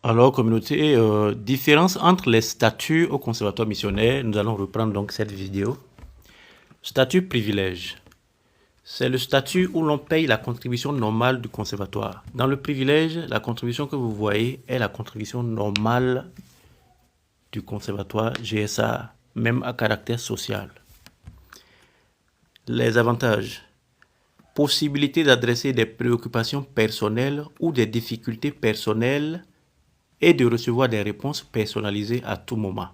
Alors, communauté, différence entre les statuts au conservatoire missionnaire. Nous allons reprendre donc cette vidéo. Statut privilège. C'est le statut où l'on paye la contribution normale du conservatoire. Dans le privilège, la contribution que vous voyez est la contribution normale du conservatoire GSA, même à caractère social. Les avantages. Possibilité d'adresser des préoccupations personnelles ou des difficultés personnelles et de recevoir des réponses personnalisées à tout moment.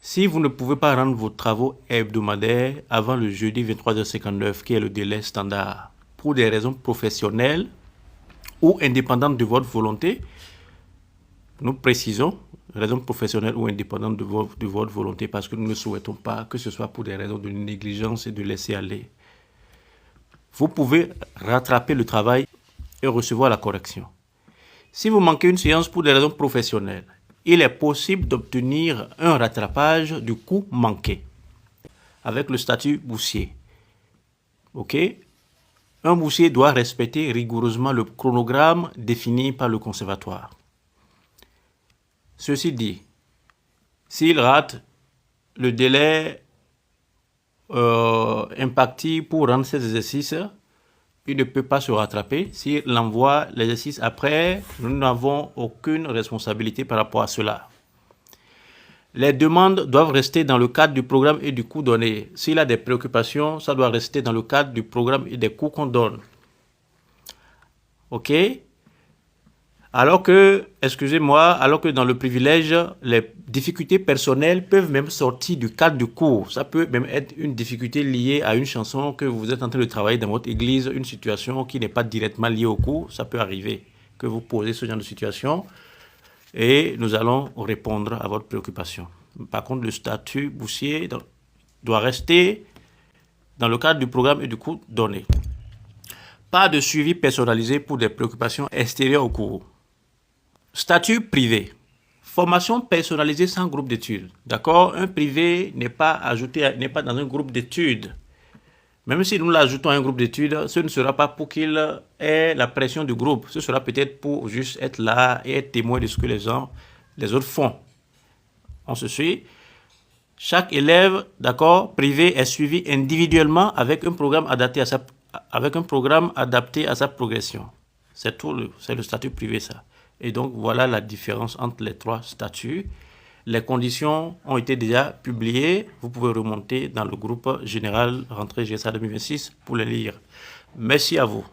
Si vous ne pouvez pas rendre vos travaux hebdomadaires avant le jeudi 23h59, qui est le délai standard, pour des raisons professionnelles ou indépendantes de votre volonté, nous précisons raisons professionnelles ou indépendantes de votre volonté, parce que nous ne souhaitons pas que ce soit pour des raisons de négligence et de laisser aller. Vous pouvez rattraper le travail et recevoir la correction. Si vous manquez une séance pour des raisons professionnelles, il est possible d'obtenir un rattrapage du coût manqué avec le statut boursier. Ok? Un boursier doit respecter rigoureusement le chronogramme défini par le conservatoire. Ceci dit, s'il rate le délai imparti pour rendre ces exercices, il ne peut pas se rattraper. S'il envoie l'exercice après, nous n'avons aucune responsabilité par rapport à cela. Les demandes doivent rester dans le cadre du programme et du coût donné. S'il a des préoccupations, ça doit rester dans le cadre du programme et des coûts qu'on donne. Ok? Alors que dans le privilège, les difficultés personnelles peuvent même sortir du cadre du cours. Ça peut même être une difficulté liée à une chanson que vous êtes en train de travailler dans votre église, une situation qui n'est pas directement liée au cours. Ça peut arriver que vous posez ce genre de situation et nous allons répondre à votre préoccupation. Par contre, le statut boursier doit rester dans le cadre du programme et du cours donné. Pas de suivi personnalisé pour des préoccupations extérieures au cours. Statut privé. Formation personnalisée sans groupe d'études. D'accord? Un privé n'est pas dans un groupe d'études. Même si nous l'ajoutons à un groupe d'études, ce ne sera pas pour qu'il ait la pression du groupe. Ce sera peut-être pour juste être là et être témoin de ce que les autres font. On se suit. Chaque élève, d'accord, privé est suivi individuellement avec un programme adapté à sa progression. C'est le statut privé, ça. Et donc, voilà la différence entre les trois statuts. Les conditions ont été déjà publiées. Vous pouvez remonter dans le groupe général rentrée GSA 2026 pour les lire. Merci à vous.